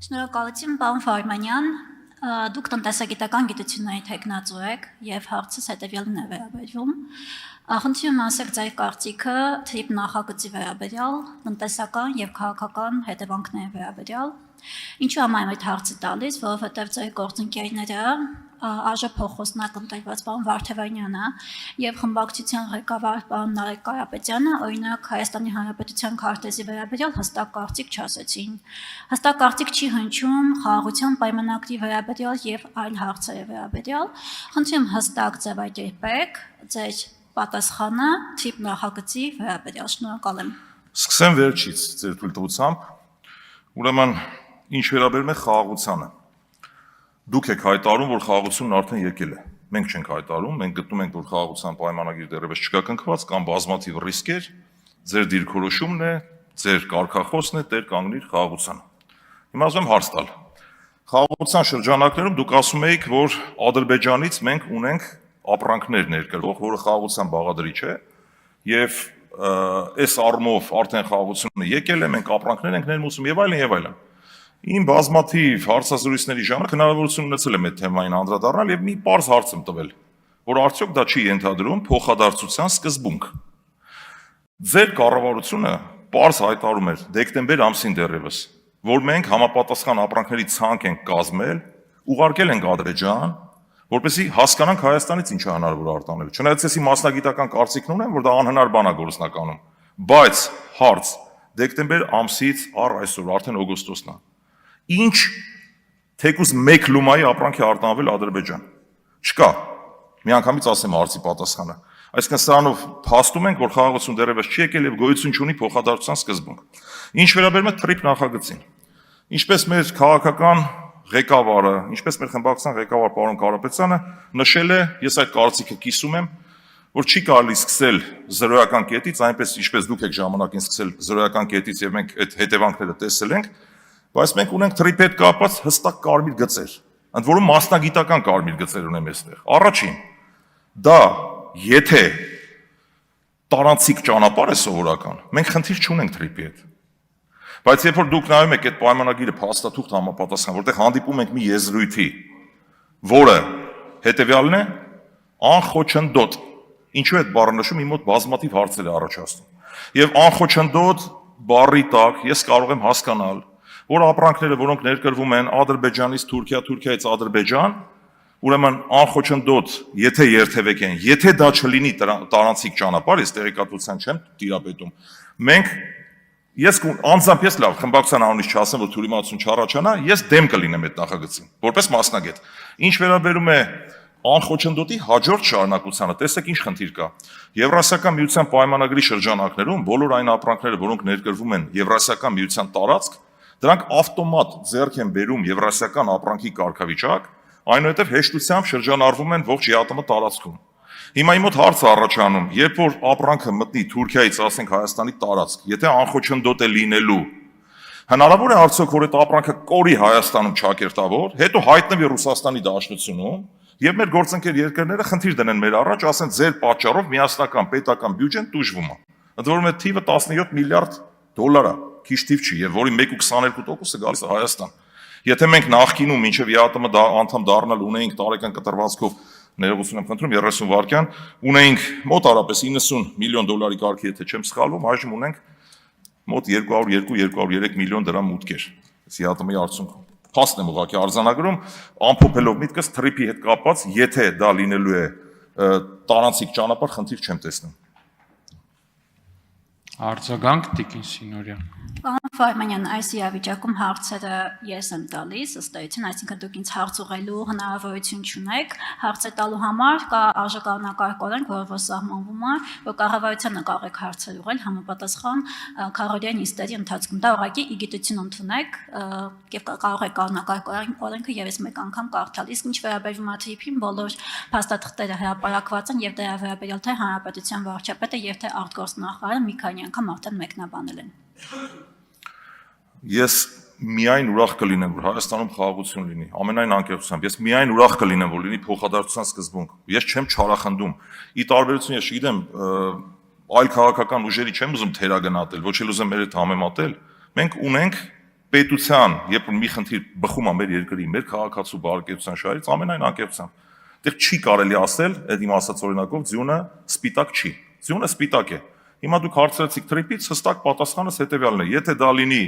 Շնորհակալություն, պարոն Ֆարմանյան, դուք տնտեսագիտական գիտությունների թեկնածու եք եւ հարցս հետեւյալն է վերաբերում։ Խնդրում եմ ասեք ձեր կարծիքը թրիպ նախագծի վերաբերյալ, տնտեսական եւ քաղաքական հետևանքների վերաբերյալ։ Ինչու համար եմ այդ հարցը տալիս, որովհետեւ ձեր գործընկերները ԱԺ փոխոսնակ ընտրված պարոն Վարդևանյանը եւ խմբակցության ղեկավար պարոն Նարեկ Կարապետյանը օրինակ Հայաստանի Հանրապետության քարտեզի վերաբերյալ հստակ կարծիք չասեցին։ Հստակ կարծիք չի հնչում խաղաղության պայմանագրի վերաբերյալ եւ այլ հարցերի վերաբերյալ։ Խնդրում եմ հստակ ձևակերպեք ձեր պատասխանը թիպ նախագծի վերաբերյալ։ Շնորհակալ եմ։ Սկսեմ վերջից ձեր թույլտվությամբ։ Ուրեմն ինչ վերաբերում է խաղաղությանը։ Դուք եք հայտարարում, որ խաղաղությունն արդեն եկել է։ Մենք չենք հայտարարում, մենք գտնում ենք, որ խաղաղության պայմանագիր դեռևս չկա կնքված կամ բազմաթիվ ռիսկեր, ձեր դիրքորոշումն է, ձեր կարգախոսն է, տեր կանգնիր խաղաղությանը։ Հիմա ուզում եմ հարց տալ։ Խաղաղության շրջանակներում դուք ասում էիք, որ Ադրբեջանից մենք ունենք ապրանքներ ներկրվող, որը խաղաղության բաղադրիչ է, եւ այս առումով արդեն խաղաղությունը եկել է, մենք ապրանքներ ենք ներմուծում եւ այլն եւ այլն։ Իմ բազմաթիվ հարցազրույցների ժամանակ հնարավորություն ունեցել եմ այդ թեմային անդրադառնալ եւ մի պարզ հարց եմ տվել, որ արդյոք դա չի ենթադրում փոխադարձության սկզբունք։ Ձեր կառավարությունը պարզ հայտարարում էր դեկտեմբեր ամսին դեռևս, որ մենք համապատասխան ապրանքների ցանկ ենք կազմել, ուղարկել ենք Ադրբեջան, որպեսզի հասկանանք Հայաստանից ինչ է հնարավոր արտանել։ Չնայած ես իմ մասնագիտական կարծիքն ունեմ, որ դա անհնար բան է գործնականում, բայց հարց դեկտեմբեր ամսից առ այսօր արդեն օգոստոսն է։ Ինչ թեկուզ մեկ լումայի ապրանք է արտանվել Ադրբեջան։ Չկա։ Միանգամից ասեմ հարցի պատասխանը։ Այսինքն սրանով փաստում ենք, որ խաղաղություն դեռևս չի եկել եւ գոյություն չունի փոխադարձության սկզբունք։ Ինչ վերաբերում է թրիպ նախագծին։ Ինչպես մեր քաղաքական ղեկավարը, ինչպես մեր խմբակցության ղեկավար պարոն Կարապետյանը նշել է, ես այդ կարծիքը կիսում եմ, որ չի կարելի սկսել զրոյական կետից, այնպես ինչպես դուք եք ժամանակին սկսել զրոյական կետից եւ մենք այդ հետևանքները տեսել ենք, բայց մենք ունենք թրիպի հետ կապված հստակ կարմիր գծեր, ընդ որում մասնագիտական կարմիր գծեր ունեմ այստեղ։ Առաջին, դա եթե տարանցիկ ճանապարհ է սովորական, մենք խնդիր չունենք թրիպի հետ։ Բայց երբ որ դուք նայում եք այդ պայմանագիրը փաստաթուղթ համապատասխան, որտեղ հանդիպում ենք մի եզրույթի, որը հետեւյալն է, անխոչնդոտ։ Ինչու այդ բառը նշում, իմ մոտ բազմաթիվ հարցեր է առաջացնում։ Եվ անխոչնդոտ բառի տակ ես կարող եմ հասկանալ, որ ապրանքները, որոնք ներկրվում են Ադրբեջանից Թուրքիա, Թուրքիայից Ադրբեջան, ուրեմն անխոչնդոտ, եթե երթևեք են, եթե դա չլինի տարանցիկ ճանապարհ, ես տեղեկատվության չեմ տիրապետում։ Մենք ես անձամբ ես լավ խմբակցության անունից չասեմ, որ թյուրիմացություն չառաջանա, ես դեմ կլինեմ այդ նախագծին, որպես մասնագետ։ Ինչ վերաբերում է անխոչնդոտի հաջորդ շարունակությանը, տեսեք ինչ խնդիր կա։ Եվրասիական միության պայմանագրի շրջանակներում բոլոր այն ապրանքները, որոնք ներկրվում են Եվրասիական միության տարածք, դրանք ավտոմատ ձեռք են բերում Եվրասիական ապրանքի կարգավիճակ, այնուհետև հեշտությամբ շրջանառվում են ողջ ԵԱՏՄ տարածքում։ Հիմա իմ մոտ հարց է առաջանում, երբ որ ապրանքը մտնի Թուրքիայից, ասենք Հայաստանի տարածք, եթե անխոչնդոտ է լինելու, հնարավոր է արդյոք որ այդ ապրանքը կորի Հայաստանում ճակերտավոր, հետո հայտնվի Ռուսաստանի Դաշնությունում, եւ մեր գործընկեր երկրները խնդիր դնեն մեր առաջ, ասեն ձեր պատճառով միասնական պետական բյուջեն տուժվում է։ Ընդ որում այդ թիվը 17 միլիարդ դոլար է, քիչ թիվ չի, եւ որի 1.22%-ը գալիս է Հայաստան։ Եթե մենք նախկինում մինչև ԵԱՏՄ անդամ դառնալ ունեինք տարեկան կտրվածքով ներողություն եմ խնդրում 30 վայրկյան, ունեինք մոտ արապես 90 միլիոն դոլարի կարգի, եթե չեմ սխալվում, այժմ ունենք մոտ 202-203 միլիոն դրամ մուտքեր։ Այս ԵԱՏՄ-ի արդյունքում փաստն եմ ուղղակի արձանագրում, ամփոփելով միտքս թրիպի հետ կապված, եթե դա լինելու է տարանցիկ ճանապարհ, խնդիր չեմ տեսնում։ Արձագանք Տիկին Սինորյան։ Պարոն Ֆարմանյան, այս իրավիճակում հարցերը ես եմ տալիս, ըստ էության, այսինքն դուք ինձ հարց ուղղելու հնարավորություն չունեք, հարցը տալու համար կա արժեկանոնակարգ օրենք, որով սահմանվում է, որ կառավարությանը կարող եք հարցեր ուղղել համապատասխան քարոզիան նիստերի ընթացքում։ Դա ուղղակի իգիտություն ընդունեք եւ կարող եք կանոնակարգ օրենքը եւս մեկ անգամ կարդալ։ Իսկ ինչ վերաբերվում է թրիփին, բոլոր փաստաթղթերը հրապարակված են եւ դրա վերաբերյալ թե հանրապետության վարչապետը եւ թե արտգործնախարարը մի քանի անգամ արդեն մեկնաբանել են։ Ես միայն ուրախ կլինեմ, որ Հայաստանում խաղաղություն լինի, ամենայն անկեղծությամբ։ Ես միայն ուրախ կլինեմ, որ լինի փոխադարձության սկզբունք։ Ես չեմ չարախնդում։ Ի տարբերություն ես չգիտեմ, այլ քաղաքական ուժերի չեմ ուզում թերագնահատել, ոչ էլ ուզեմ մեր հետ համեմատել։ Մենք ունենք պետության, երբ որ մի խնդիր բխում է մեր երկրի, մեր քաղաքացու բարեկեցության շահերից, ամենայն անկեղծությամբ։ Այդտեղ չի կարելի ասել, այդ իմ ասած օրինակով ձյունը սպիտակ չի։ Ձյունը սպիտակ է։ Հիմա դուք հարցրեցիք թրիփից, հստակ պատասխանս հետեւյալն է. եթե դա լինի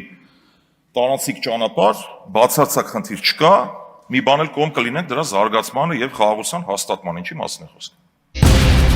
տարածիկ ճանապարհ, բացարձակ խնդիր չկա, մի բան էլ կողմ կլինենք դրա զարգացմանը եւ խաղաղության հաստատման, ինչի մասն է խոսքը։